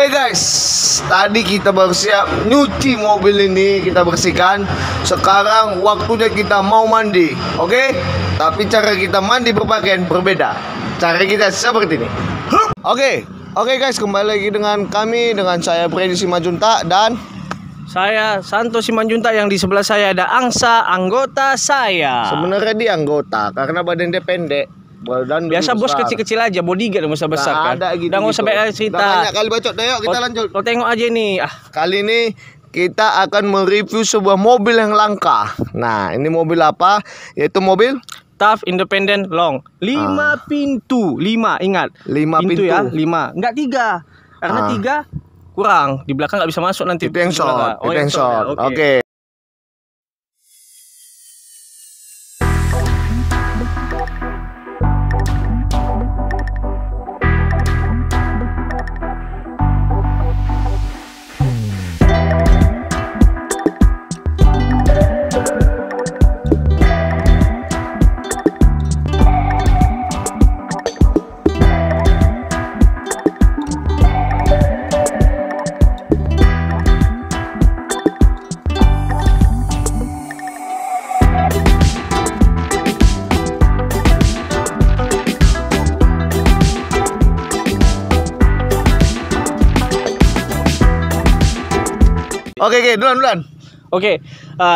Oke guys, tadi kita baru siap nyuci mobil ini, kita bersihkan. Sekarang waktunya kita mau mandi. Oke, tapi cara kita mandi berpakaian berbeda. Cara kita seperti ini. Oke guys, kembali lagi dengan kami, dengan saya Freddy Simanjuntak dan saya Santo Simanjuntak. Yang di sebelah saya ada Angsa, anggota saya. sebenarnya dia anggota karena badan dia pendek. Badan Biasa bos besar. kecil-kecil aja, bodyguard besar-besar kan. Ada gitu. Udah nggak usah banyak cerita. Udah banyak kali bacot deh, yuk kita lanjut. Kau tengok aja nih. Kali ini kita akan mereview sebuah mobil yang langka. Nah, ini mobil apa? Yaitu mobil Tough Independent Long 5 pintu. 5, ingat. 5 pintu ya, 5. Enggak 3. Karena 3 kurang. Di belakang nggak bisa masuk nanti. Itu yang short. Oh, itu yang short. Ya. Oke. Oke, duluan. Oke,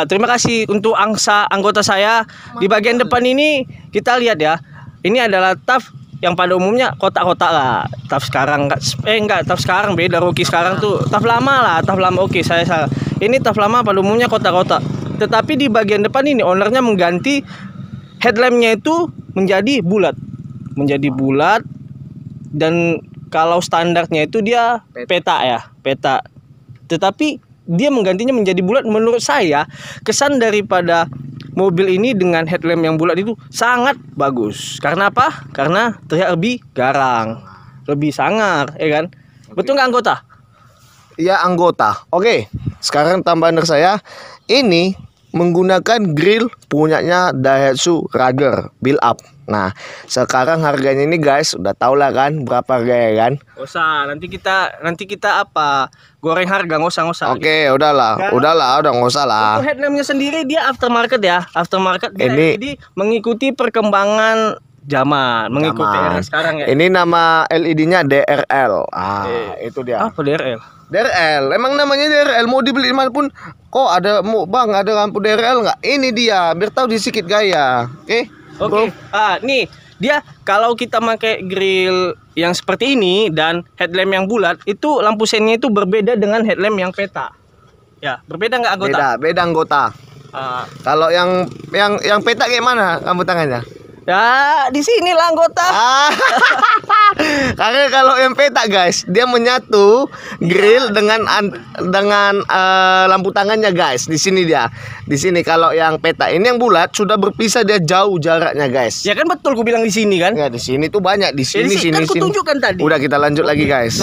terima kasih untuk Angsa, anggota saya. Di bagian depan ini kita lihat ya. Ini adalah Tough yang pada umumnya kotak-kotak lah. Tough sekarang enggak Tough sekarang beda. Rocky sekarang tuh Tough lama lah, Tough lama. Oke, saya salah. Ini Tough lama pada umumnya kotak-kotak. Tetapi di bagian depan ini ownernya mengganti headlampnya itu menjadi bulat. Dan kalau standarnya itu dia peta ya, peta. Tetapi dia menggantinya menjadi bulat. Menurut saya kesan daripada mobil ini dengan headlamp yang bulat itu sangat bagus. Karena apa? Karena terlihat lebih garang, lebih sangar, ya kan? Betul nggak anggota? Iya, anggota. Oke, sekarang tambahan dari saya. Ini menggunakan grill punyanya Daihatsu Rager Build Up. Nah, sekarang harganya ini guys, udah tau lah kan berapa harganya kan? Nggak usah, nanti kita apa? Goreng harga, nggak usah. Oke, udahlah, udah nggak usah lah. Untuk headlampnya sendiri dia aftermarket ya, aftermarket. Jadi mengikuti perkembangan zaman, mengikuti era sekarang ya. Ini nama LED-nya DRL. Itu dia. Apa DRL? DRL, emang namanya DRL. Mau dibeli dimanapun, kok ada bang, ada lampu DRL nggak? Ini dia, biar tahu di sedikit gaya. Oke. Nih dia kalau kita pakai grill yang seperti ini dan headlamp yang bulat, itu lampu sennya itu berbeda dengan headlamp yang peta. Ya, berbeda nggak anggota? Beda anggota. Kalau yang peta kayak mana lampu tangannya? Ya, di sini lah anggota. Karena kalau yang peta guys, dia menyatu grill dengan lampu tangannya guys. Di sini dia. Di sini kalau yang peta ini yang bulat sudah berpisah, dia jauh jaraknya guys. Ya kan betul ku bilang di sini kan? Ya di sini tuh banyak, di sini kan ku tunjukkan tadi. Udah kita lanjut lagi guys.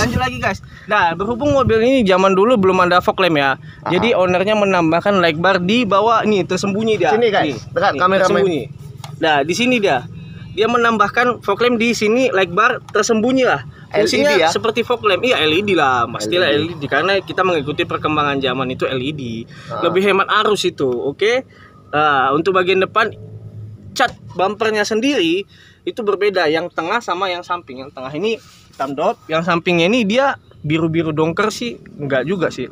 Nah, berhubung mobil ini zaman dulu belum ada fog lamp ya. Jadi ownernya menambahkan light bar di bawah nih, tersembunyi dia. Sini guys. Dekat kamera main. Nah, di sini dia menambahkan fog lamp di sini, light bar tersembunyi lah. Fungsinya LED ya? seperti fog lamp. Iya, LED lah, pastilah LED karena kita mengikuti perkembangan zaman itu LED. Lebih hemat arus itu, oke? Untuk bagian depan cat bumpernya sendiri itu berbeda, yang tengah sama yang samping. Yang tengah ini hitam dop, yang sampingnya ini dia biru-biru dongker sih, enggak juga sih.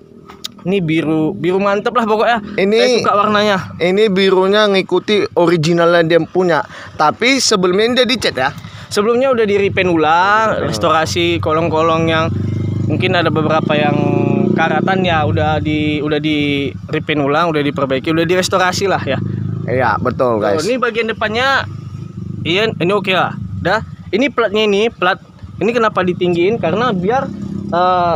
Ini biru mantep lah pokoknya. Saya suka warnanya. Ini birunya ngikuti originalnya dia punya. Tapi sebelumnya dia dicat ya. Sebelumnya udah di repaint ulang, restorasi kolong-kolong yang mungkin ada beberapa yang karatan ya, udah di repaint ulang, udah diperbaiki, udah direstorasi lah ya. Iya, betul guys. Ini bagian depannya iya, ini oke lah. Dah, ini platnya ini kenapa ditinggiin? Karena biar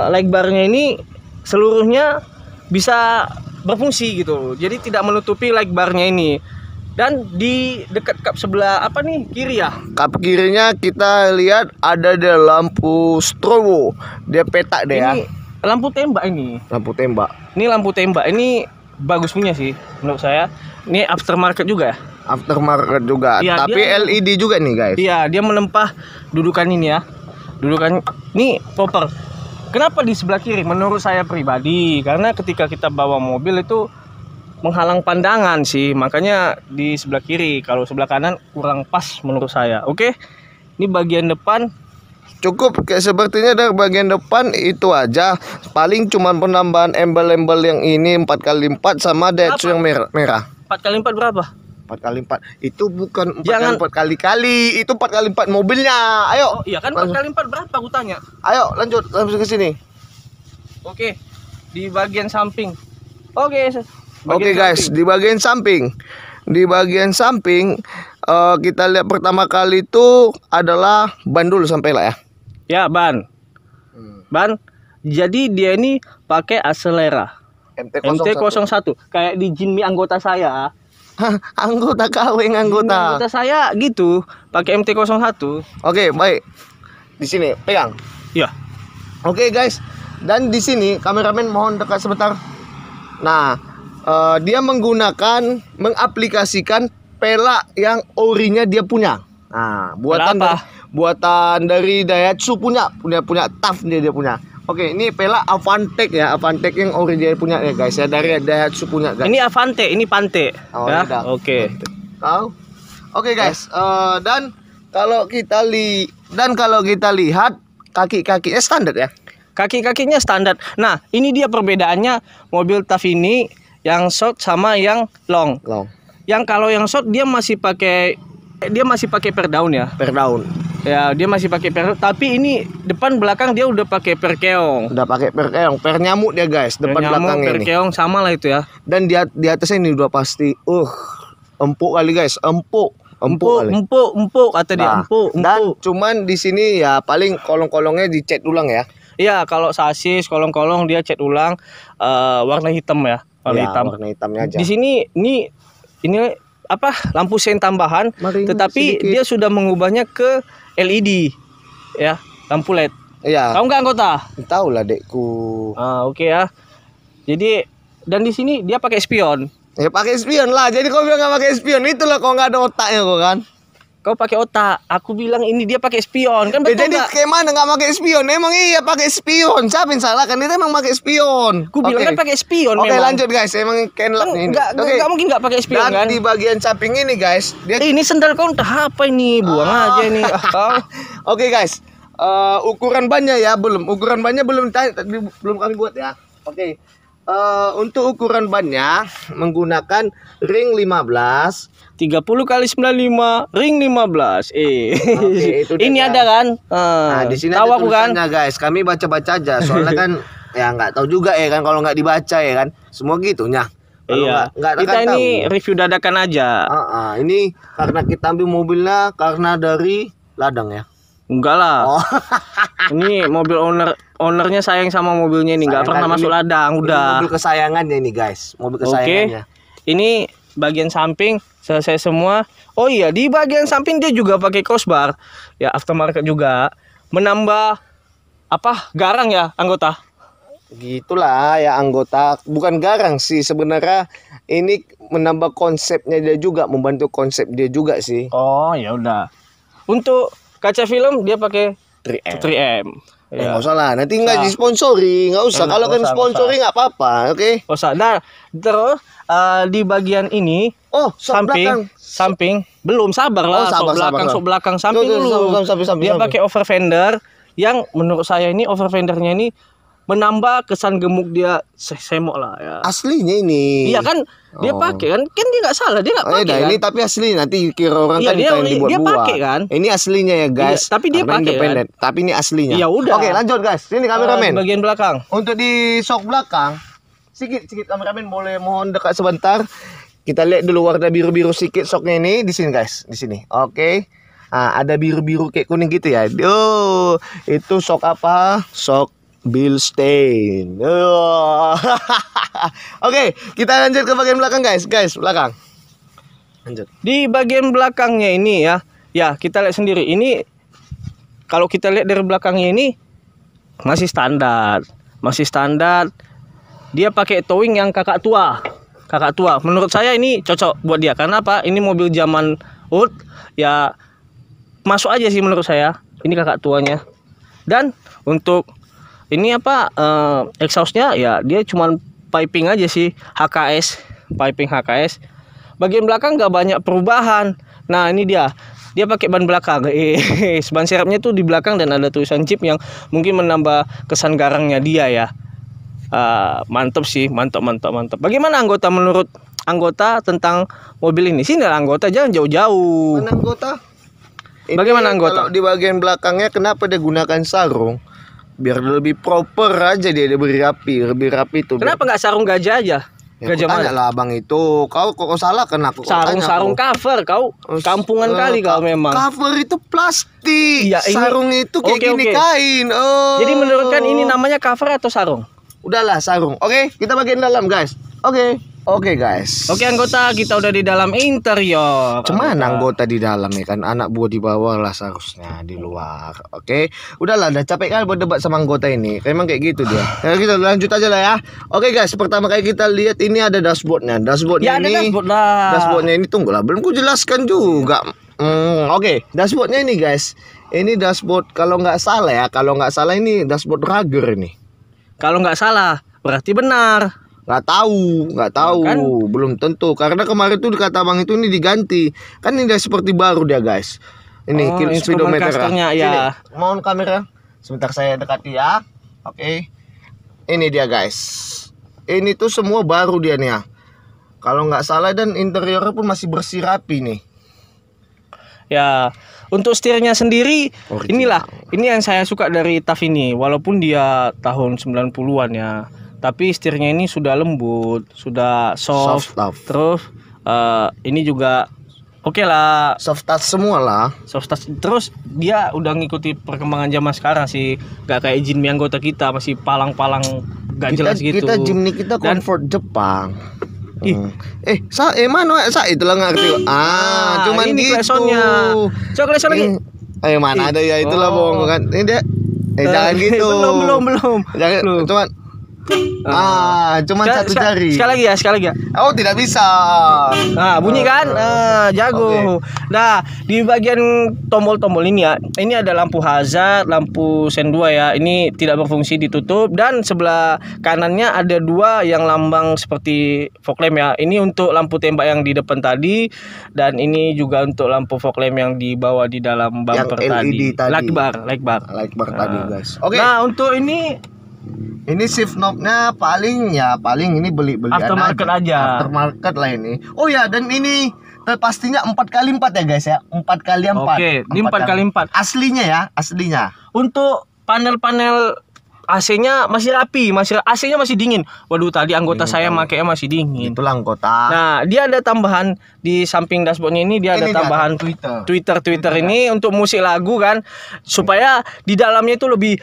light barnya ini seluruhnya bisa berfungsi gitu, jadi tidak menutupi light barnya ini. Dan di dekat kap sebelah kiri ya, kap kirinya kita lihat ada lampu strobo, dia peta deh ya. Lampu tembak ini lampu tembak ini bagus punya sih menurut saya. Ini aftermarket juga ya, tapi LED juga nih guys. Iya, dia menempah dudukan ini ya, dudukan ini popper. Kenapa di sebelah kiri? Menurut saya pribadi, karena ketika kita bawa mobil itu menghalang pandangan sih, makanya di sebelah kiri. Kalau sebelah kanan kurang pas menurut saya. Oke, ini bagian depan. Cukup kayak sepertinya dari bagian depan itu aja. Paling cuman penambahan embel-embel yang ini 4x4 sama Daihatsu yang merah. 4x4 berapa? 4x4 itu bukan 4x4 Jangan kali-kali, itu 4x4 mobilnya. Ayo. Oh iya kan 4x4 berapa aku tanya? Ayo lanjut langsung ke sini. Oke, di bagian samping. Oke Guys, di bagian samping. Di bagian samping kita lihat pertama kali itu adalah ban dulu sampai lah ya. Ya, ban. Ban. Jadi dia ini pakai Acelera MT-01 kayak di Jinmi anggota saya. Anggota KW Anggota saya gitu, pakai MT-01. Oke, baik. Di sini pegang. Iya. Oke, guys. Dan di sini kameramen mohon dekat sebentar. Nah, dia mengaplikasikan pelak yang orinya dia punya. Nah, buatan dari Daihatsu punya TAF dia punya. Oke, ini pelak Avantec ya, Avantec yang ori dia punya ya guys ya, dari Daihatsu punya guys. Ini Avante, ini Pante. Oh, ya. Oke. Oke guys, dan kalau kita lihat kaki-kakinya standar ya. Kaki-kakinya standar. Nah, ini dia perbedaannya mobil TAF ini yang short sama yang long. Yang kalau yang short dia masih pakai per daun ya. Per daun. Ya, dia masih pakai per, tapi ini depan belakang dia udah pakai per keong. Udah pakai per keong, per nyamuk dia guys, depan belakang per ini. keong sama lah itu ya. Dan di atasnya ini udah pasti empuk kali guys, empuk kata dia, empuk. Dan cuman di sini ya paling kolong-kolongnya dicat ulang ya. Iya, kalau sasis kolong-kolong dia cat ulang warna hitam ya, warna hitamnya aja. Di sini ini apa lampu sein tambahan, tetapi sedikit. Dia sudah mengubahnya ke LED ya, lampu LED. Iya. Tahu nggak anggota? Tahu lah dekku. Oke ya. Jadi dan di sini dia pakai spion. Ya pakai spion lah. Jadi kau bilang nggak pakai spion, itulah kau nggak ada otaknya kau kan. Kau pakai otak. Aku bilang ini dia pakai spion kan betul. Jadi kayak mana nggak pakai spion? Emang iya pakai spion. Siapa yang salah kan? Itu emang pakai spion. Aku bilang kan pakai spion. Oke, lanjut guys. Emang Kenlock ini. Nggak mungkin nggak pakai spion kan? Dan di bagian samping ini guys, ini sendal kau entah apa ini, buang aja ini. Oke guys. Ukuran bannya ya belum. Ukuran bannya belum kami buat ya. Oke. Untuk ukuran bannya menggunakan ring 15 30x95 ring 15. Oke, itu ini ada kan? Nah, di sini tahu ada aku kan? Guys, kami baca-baca aja. Soalnya kan ya nggak tahu juga ya kan kalau nggak dibaca ya kan. Semua gitunya. Iya. Kita ini tahu. Review dadakan aja. Ini karena kita ambil mobilnya karena dari ladang ya. Enggak lah. Ini mobil ownernya sayang sama mobilnya ini, nggak pernah masuk ladang. Udah. Mobil kesayangannya ini guys. Mobil kesayangannya. Ini bagian samping selesai semua. Oh iya, di bagian samping dia juga pakai crossbar. Ya aftermarket juga. Menambah apa? Garang ya anggota. Gitulah ya anggota. Bukan garang sih sebenarnya. Ini menambah konsepnya dia juga, membantu konsep dia juga sih. Oh ya udah. Untuk kaca film dia pakai 3M. Ya. Nggak usah lah, nanti nggak disponsori, nggak usah. Kalau kan sponsori nggak apa-apa, oke? Nggak usah. Nah, terus di bagian ini, samping, belum sabar lah, sok belakang, samping dulu. Dia pakai over fender, yang menurut saya ini over fendernya ini menambah kesan gemuk dia semok lah ya. Aslinya ini. Iya kan, dia pakai kan dia nggak salah, dia nggak pakai kan. Ini tapi asli, nanti kira orang kan dia pakai kan. Ini aslinya ya guys. Iya, tapi dia pakai kan. Tapi ini aslinya. Ya udah. Oke, lanjut guys. Sini kameramen. Bagian belakang. Untuk di sok belakang, sedikit kameramen boleh mohon dekat sebentar. Kita lihat dulu warna biru-biru sedikit soknya ini di sini guys, di sini. Oke. Ada biru-biru kayak kuning gitu ya. Itu sok apa? Sok Bilstein. Oke, kita lanjut ke bagian belakang guys, belakang. Lanjut. Di bagian belakangnya ini ya kita lihat sendiri. Ini kalau kita lihat dari belakangnya ini masih standar. Dia pakai towing yang kakak tua. Menurut saya ini cocok buat dia. Karena apa? Ini mobil zaman old ya, masuk aja sih menurut saya. Ini kakak tuanya. Dan untuk ini apa exhaustnya ya dia cuman piping aja sih, HKS, piping HKS. Bagian belakang nggak banyak perubahan. Nah ini dia pakai ban belakang, ban serepnya tuh di belakang dan ada tulisan Jeep yang mungkin menambah kesan garangnya dia ya. Mantap sih, mantap. Bagaimana menurut anggota tentang mobil ini? Sini lah anggota, jangan jauh-jauh. Mana anggota? Bagaimana anggota? Kalau di bagian belakangnya kenapa dia gunakan sarung? Biar lebih proper aja, dia lebih rapi tuh. Kenapa nggak sarung gajah aja? Ya, Gajah mana? lah abang itu, kau kok salah kan aku. Sarung cover kau, kampungan kali kau memang. Cover itu plastik, Iya, sarung itu kayak gini kain. Oh. Jadi menurut kan ini namanya cover atau sarung? Udahlah sarung. Oke, kita bagian dalam guys. Oke guys. Oke anggota, kita udah di dalam interior. Cuman anggota di dalam ya kan, anak buah di bawah lah seharusnya di luar. Oke, udahlah, udah capek kan berdebat sama anggota ini. Emang kayak gitu dia. Ya kita lanjut aja lah ya. Oke guys, pertama kali kita lihat ini ada dashboardnya. Dashboardnya Ya, ini. ada dashboard lah. Dashboardnya ini tunggulah, belum ku jelaskan juga. Oke, dashboardnya ini guys. Ini dashboard kalau nggak salah ini dashboard Rager ini. Kalau nggak salah, berarti benar. Nggak tahu Kan? belum tentu karena kemarin tuh kata bang itu ini diganti kan, ini udah seperti baru dia guys. Ini speedometer ya. Mohon kamera sebentar saya dekati ya. Oke, ini dia guys, ini tuh semua baru dia nih ya kalau nggak salah, dan interiornya pun masih bersih rapi nih ya. Untuk setirnya sendiri, original. ini yang saya suka dari TAF ini, walaupun dia tahun 90-an ya, tapi setirnya ini sudah lembut, sudah soft terus ini juga oke lah, soft touch semua lah. soft touch. Terus dia udah ngikuti perkembangan zaman sekarang sih, gak kayak Jinmi anggota kita masih palang-palang gak jelas gitu. Kita Jimny kita Dan- comfort Jepang. Ih. Mana itulah ngerti. Cuman ini gitu. klesonnya. Coba kleson lagi. Mana ada ya itulah bohong kan. Ini dia. Jangan gitu. Belum. Jangan, Belum. cuman cuman satu jari. Sekali lagi ya. Oh, tidak bisa. Nah, bunyi kan? Jago. Nah, di bagian tombol-tombol ini ya, ini ada lampu hazard, lampu sen 2 ya. Ini tidak berfungsi, ditutup, dan sebelah kanannya ada dua yang lambang seperti fog lamp ya. Ini untuk lampu tembak yang di depan tadi, dan ini juga untuk lampu fog lamp yang dibawa di dalam bumper Yang LED tadi. Light bar. Tadi, guys. Oke. Nah, untuk ini shift knob-nya paling ini beli aftermarket aja. Aftermarket lah ini. Oh ya, dan ini pastinya 4x4 ya guys ya. 4x4. Oke, ini 4x4. Aslinya. Untuk panel-panel AC-nya masih rapi, AC-nya masih dingin. Waduh, tadi anggota saya makanya masih dingin. Itulah anggota. Nah, dia ada tambahan di samping dashboardnya ini, dia ada tambahan Twitter ini untuk musik lagu kan, supaya di dalamnya itu lebih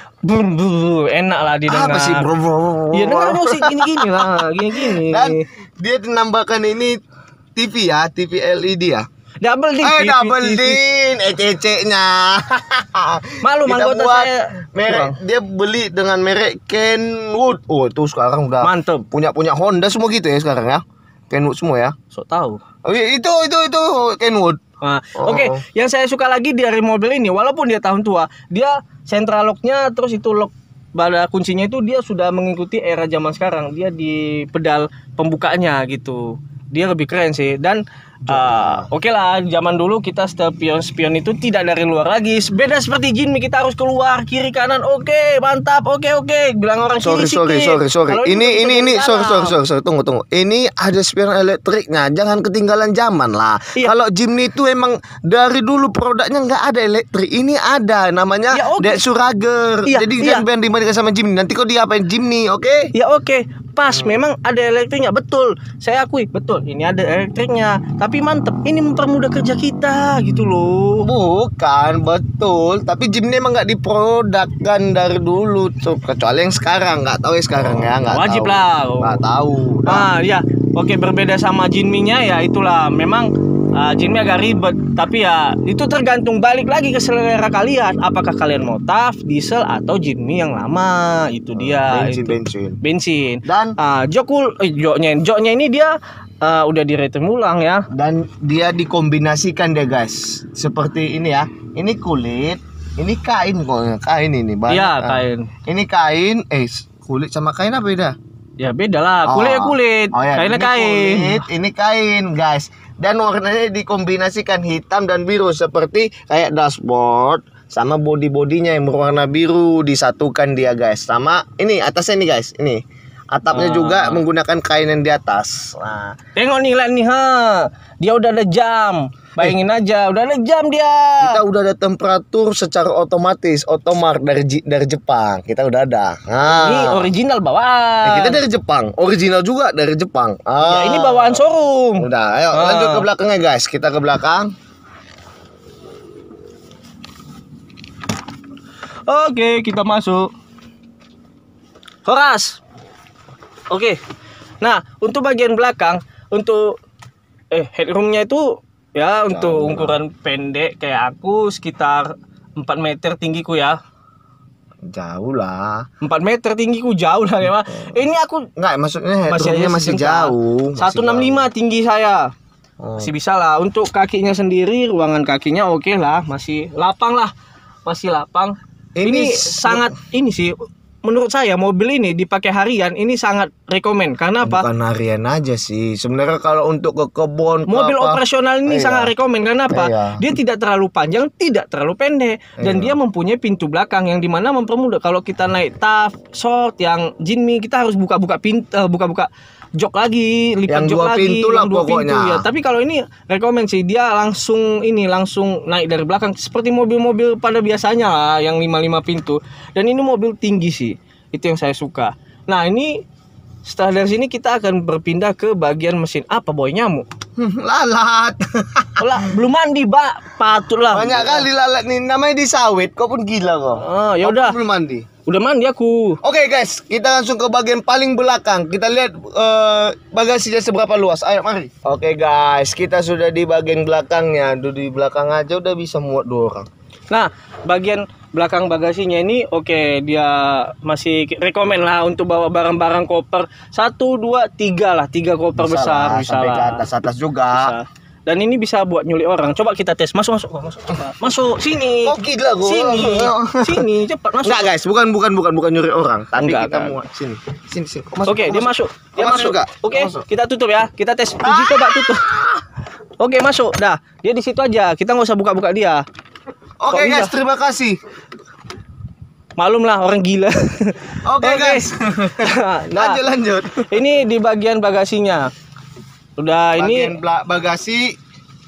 enak lah didengar. Apa sih bro? Iya, dengar musik gini-gini lah, gini-gini. Dan dia menambahkan ini TV ya, TV LED ya. Double din. Double din, ECC-nya. Malu anggota saya. Merek dia beli dengan merek Kenwood. Oh, itu sekarang udah mantep. Punya Honda semua gitu ya sekarang ya. Kenwood semua ya. Sok tahu. Oh, itu Kenwood. Nah, Oke, yang saya suka lagi dari mobil ini, walaupun dia tahun tua, dia central lock-nya, terus itu lock pada kuncinya itu dia sudah mengikuti era zaman sekarang. Dia di pedal pembukanya gitu. Dia lebih keren sih. Dan oke lah, zaman dulu kita spion itu tidak dari luar lagi. Beda seperti Jinmi, kita harus keluar kiri kanan. Oke, mantap. Oke. Bilang orang sorry. Kalau Ini sorry. Tunggu. Ini ada spion elektriknya. Jangan ketinggalan zaman lah. Iya. Kalau Jimny itu emang dari dulu produknya nggak ada elektrik. Ini ada namanya Ya, oke. Daihatsu Rager. Iya, Jadi iya. jangan dibandingkan sama Jimny. Nanti kok diapain Jimny, oke? Ya oke, pas memang ada elektriknya, betul. Saya akui, betul. Ini ada elektriknya, tapi mantep. Ini mempermudah kerja kita gitu loh. Bukan, betul. Tapi Jimny emang nggak diprodukkan dari dulu, kecuali yang sekarang. Nggak tahu ya sekarang ya. Nggak Wajib tahu. lah. Nggak tahu. Ya, oke, berbeda sama Jinmi-nya ya itulah. Memang Jinmi agak ribet, tapi ya itu tergantung balik lagi ke selera kalian. Apakah kalian mau TAF, diesel atau Jinmi yang lama? Itu dia. Bensin. Dan joknya ini dia udah di-rating ulang ya. Dan dia dikombinasikan deh guys. Seperti ini ya. Ini kulit. Ini kain kok, kain ini banyak. Iya, kan. kain. Ini kain, kulit sama kain apa beda? Ya beda lah, kulit ya kulit, Oh, ya, kainnya ini kain. kulit, ini kain, guys. Dan warnanya dikombinasikan hitam dan biru seperti kayak dashboard sama body-bodinya yang berwarna biru disatukan dia, guys. Sama ini atasnya nih, guys. Ini atapnya juga menggunakan kain yang di atas. Nah, Tengok nih, lihat nih, dia udah ada jam. Bayangin aja, udah ada jam dia. kita udah ada temperatur secara otomatis, otomar dari Jepang. Kita udah ada. Nah, Ini original bawaan. kita dari Jepang, original juga dari Jepang. Ya, ini bawaan showroom. Udah, ayo lanjut ke belakangnya, guys. Kita ke belakang. Oke, kita masuk. Horas. Oke. Nah, untuk bagian belakang, untuk headroomnya itu ya untuk ukuran pendek kayak aku sekitar 4 meter tinggiku ya. Jauh lah. 4 meter tinggiku jauh lah ya. Ini aku Enggak, maksudnya masih headroomnya masih jauh. 165 tinggi saya. Oh. Masih bisa lah. Untuk kakinya sendiri, ruangan kakinya oke lah, masih lapang lah. Masih lapang. Ini sangat ini sih menurut saya mobil ini dipakai harian ini sangat rekomen. Karena apa? Bukan harian aja sih. Sebenarnya kalau untuk ke kebun Mobil operasional ini sangat rekomen. Karena apa? Iya. Dia tidak terlalu panjang, tidak terlalu pendek, dan dia mempunyai pintu belakang yang dimana mempermudah kalau kita naik TAF, short, yang Jinmi kita harus buka-buka buka-buka jok lagi, lipat Yang jok dua lagi, pintu lah yang dua pokoknya. pintu ya. Tapi kalau ini rekomen sih dia langsung naik dari belakang seperti mobil-mobil pada biasanya lah yang 55 pintu. Dan ini mobil tinggi sih. Itu yang saya suka. Nah, ini setelah dari sini kita akan berpindah ke bagian mesin. Apa boy, nyamuk? lalat. Lah, belum mandi, Pak. Patut lah. Banyak kali lalat nih. Namanya disawit. Kau pun gila kok. Oh, ya udah. Kau belum mandi. Udah mandi aku. Oke, guys, kita langsung ke bagian paling belakang. Kita lihat bagasinya seberapa luas. Ayo, mari. Oke, guys, kita sudah di bagian belakangnya. Di belakang aja udah bisa muat 2 orang. Nah, bagian belakang bagasinya ini oke, dia masih rekomen lah untuk bawa barang-barang koper 1, 2, 3 lah, 3 koper besar bisa sampai lah. ke atas juga. Bisa. Dan ini bisa buat nyulik orang. Coba kita tes. Masuk. Masuk sini. Kok gila gua. Sini, cepat masuk. Enggak, guys, bukan nyuri orang, tapi Enggak, kita enggak. muat sini. Sini. Kau masuk, Oke, kau dia masuk. Dia Kau masuk masuk. nggak? Oke, Kau masuk. kita tutup ya. Kita tes. Uji coba tutup. Oke, masuk. Dah, dia di situ aja. Kita nggak usah buka-buka dia. Oke, Kok guys, bisa? terima kasih. Malum lah orang gila. Oke, guys. Nah, Lanjut. ini di bagian bagasinya. Udah Bagian ini. bagasi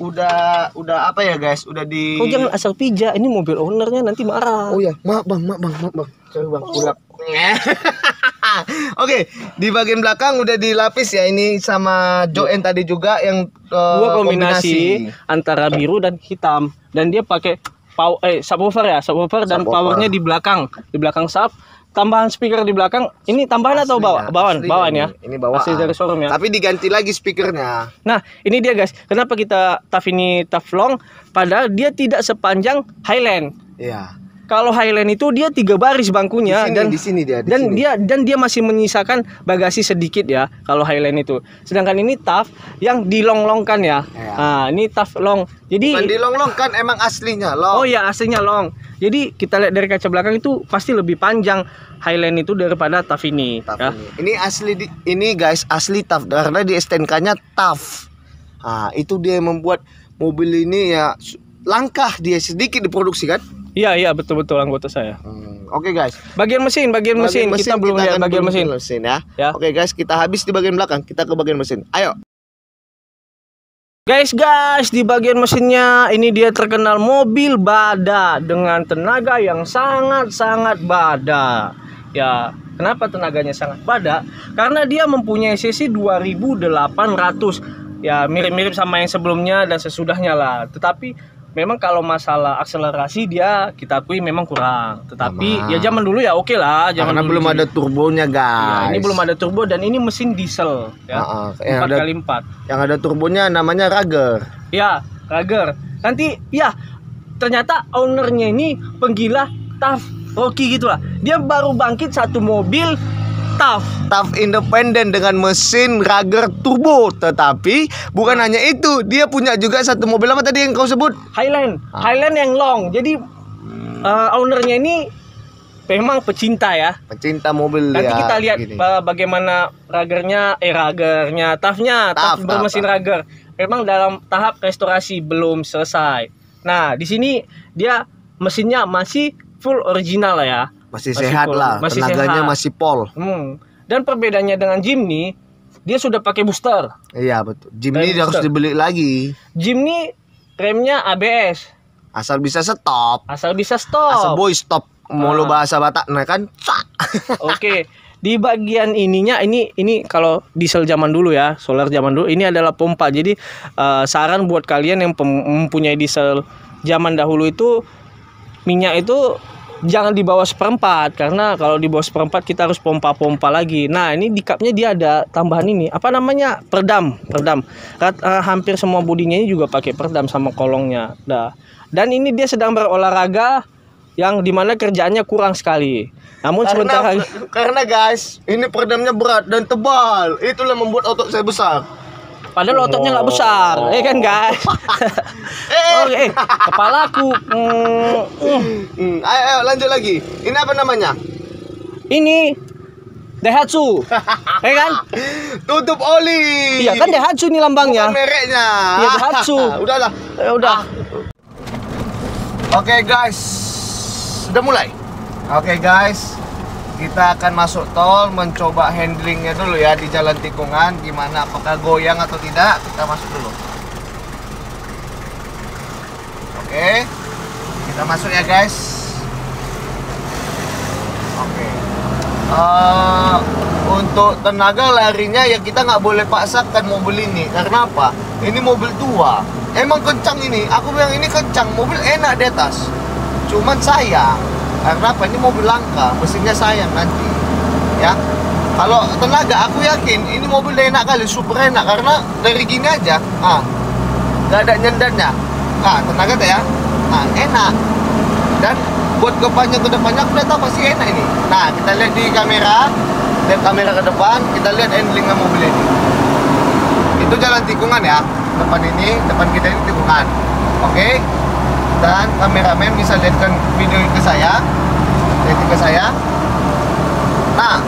udah apa ya, guys? Udah di Kau jangan asal pijak. Ini mobil ownernya nanti marah. Oh ya, maaf bang. Sorry bang, ulap. Oke, di bagian belakang udah dilapis ya ini sama joen tadi juga yang Dua kombinasi antara biru dan hitam. Dan dia pakai subwoofer dan Subwoofer. powernya di belakang sub, tambahan speaker di belakang. Ini tambahan atau bawaan ya? Ini bawaan. Asli dari showroom ya. Tapi diganti lagi speakernya. Nah, ini dia guys. Kenapa kita TAF ini TAF long? Padahal dia tidak sepanjang Highland. Iya. Kalau Highland itu dia 3 baris bangkunya Di sini dia. dan dia masih menyisakan bagasi sedikit ya kalau Highland itu. Sedangkan ini TAF yang dilong-longkan ya. Iya. Nah, ini TAF long. Jadi Bukan dilong-long kan emang aslinya long. oh ya aslinya long. Jadi kita lihat dari kaca belakang itu pasti lebih panjang Highland itu daripada TAF ini. TAF Ya. ini asli ini guys asli TAF karena di STNK-nya TAF. Nah, itu dia yang membuat mobil ini ya langkah dia sedikit diproduksi kan? Iya betul anggota saya. Oke guys. Bagian mesin kita belum lihat akan bagian dulu mesin. ya. Ya. Oke guys, kita habis di bagian belakang, kita ke bagian mesin. Ayo. Guys, di bagian mesinnya ini dia terkenal mobil Bada dengan tenaga yang sangat Bada. Ya, kenapa tenaganya sangat Bada? Karena dia mempunyai cc 2800. Ya, mirip-mirip sama yang sebelumnya dan sesudahnya lah. Tetapi memang kalau masalah akselerasi dia kita akui memang kurang. Tetapi Sama. ya zaman dulu ya oke lah, Karena dulu belum sih. ada turbonya Ya, guys. ini belum ada turbo dan ini mesin diesel ya. Yang 4x4. Yang ada turbonya namanya Rager. Ya, Rager. Nanti ya ternyata ownernya ini penggila TAF Rocky gitu lah. Dia baru bangkit satu mobil TAF. TAF independen dengan mesin Rager turbo. Tetapi bukan hanya itu, dia punya juga satu mobil apa tadi yang kau sebut? Highland yang long. Jadi ownernya ini memang pecinta ya. Pecinta mobil. Nanti ya, kita lihat gini. bagaimana tafnya bermesin rager. Memang dalam tahap restorasi belum selesai. Nah, di sini dia mesinnya masih full original lah ya. Masih sehat full, lah, masih tenaganya sehat. masih pol. Dan perbedaannya dengan Jimny, dia sudah pakai booster. Iya betul. Jimny harus dibeli lagi. Jimny remnya ABS. Asal bisa stop. Asal bisa stop. Asal boy stop. Mau lo bahasa Batak, nah kan? Oke. Di bagian ininya ini kalau diesel zaman dulu ya, solar zaman dulu, ini adalah pompa. Jadi saran buat kalian yang mempunyai diesel zaman dahulu itu, minyak itu jangan di bawah 1/4, karena kalau di bawah 1/4 kita harus pompa lagi. Nah, ini di cupnya dia ada tambahan ini, apa namanya, peredam. Hampir semua bodinya ini juga pakai peredam sama kolongnya. Dan ini dia sedang berolahraga yang dimana kerjaannya kurang sekali. Namun sebentar lagi, karena guys, ini peredamnya berat dan tebal. Itulah membuat otot saya besar. padahal ototnya nggak besar, kan guys? Oke, kepalaku. Ayo lanjut lagi. Ini apa namanya? Ini Daihatsu, kan? Tutup oli. Iya kan Daihatsu nih lambangnya. Bukan mereknya. Iya Daihatsu. Udahlah. Udah. Oke guys, sudah mulai. Oke guys, kita akan masuk tol, mencoba handlingnya dulu ya di jalan tikungan. Gimana, apakah goyang atau tidak? Kita masuk dulu. Oke, kita masuk ya guys. Oke. Untuk tenaga larinya ya kita nggak boleh paksakan mobil ini. Karena apa? Ini mobil tua. Emang kencang ini. Aku bilang ini kencang. Mobil enak di atas. Cuman sayang. Karena apa? Ini mobil langka. Mesinnya sayang nanti. Ya. Kalau tenaga aku yakin ini mobil enak kali. Super enak. Karena dari gini aja. Nggak ada nyendannya. Tenaga tuh ya. Enak. Dan buat kedepannya aku udah tahu pasti enak ini. Nah, kita lihat di kamera. Lihat kamera ke depan, kita lihat handlingnya mobil ini. Itu jalan tikungan ya. Depan kita ini tikungan. Oke. Dan kameramen bisa lihatkan video ke saya. Lihat ke saya. Nah,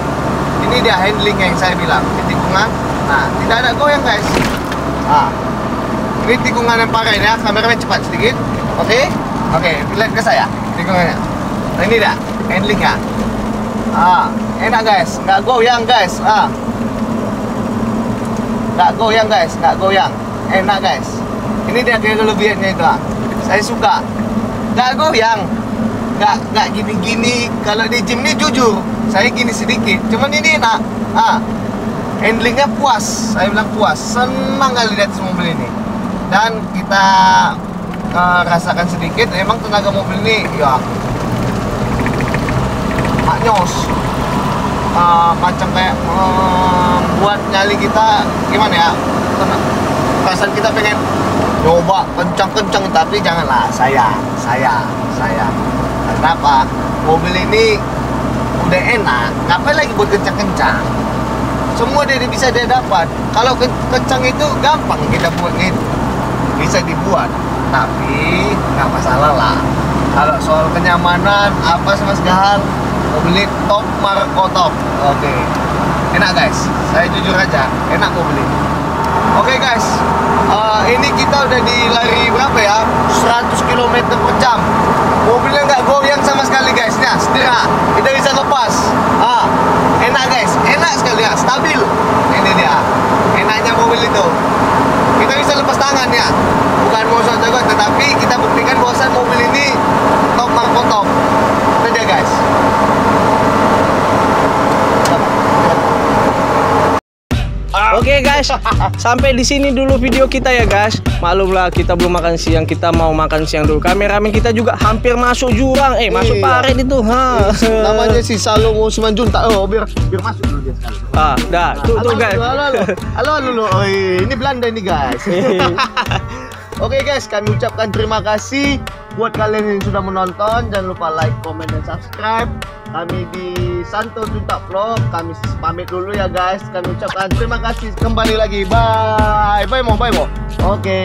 ini dia handling yang saya bilang di tikungan. Nah, tidak ada goyang guys. Ini tikungan yang parah ini ya. Kameramen cepat sedikit. Oke. Oke, lihat ke saya tikungannya. Nah, ini dia handlingnya. Enak guys, nggak goyang guys. Nggak goyang guys, nggak goyang. Enak guys. Ini dia kelebihannya itu. Saya suka. Nggak goyang, nggak gini-gini. Kalau di Jimny jujur, saya gini sedikit. Cuman ini enak. Handlingnya puas. Saya bilang puas. Senang kali lihat mobil ini. Dan kita rasakan sedikit. Emang tenaga mobil ini, ya, maknyos. Macam kayak buat nyali kita gimana ya, perasaan kita pengen nyoba kencang-kencang, tapi janganlah. Sayang. Kenapa? Mobil ini udah enak, ngapain lagi buat kencang-kencang? Semua dia bisa dapat. Kalau kencang itu gampang kita buat gitu, bisa dibuat, tapi nggak masalah lah. Kalau soal kenyamanan apa sama segala, mobil ini top Markotop. Oke. Enak guys, saya jujur aja, enak mobil ini. Oke guys, ini kita udah di lari berapa ya? 100 km per jam. Mobilnya nggak goyang sama sekali guys. Nah, setirnya kita bisa lepas. Enak guys, enak sekali ya, stabil. Ini dia, enaknya mobil itu. Kita bisa lepas tangan ya. Bukan mau jago, tetapi kita buktikan bahwasan mobil ini top Markotop. Itu dia guys. Oke guys, sampai di sini dulu video kita ya guys. Maklumlah kita belum makan siang, kita mau makan siang dulu. Kameramen kita juga hampir masuk jurang, masuk parit itu. Namanya si Salongo Simanjuntak. Biar masuk dulu dia sekali. Tuh guys. Halo. Ini Belanda ini guys. Oke guys, kami ucapkan terima kasih buat kalian yang sudah menonton. Jangan lupa like, comment, dan subscribe. Kami di Santo Juntak Vlog. Kami pamit dulu ya guys. Kami ucapkan terima kasih. Kembali lagi. Bye. Bye mo. Oke.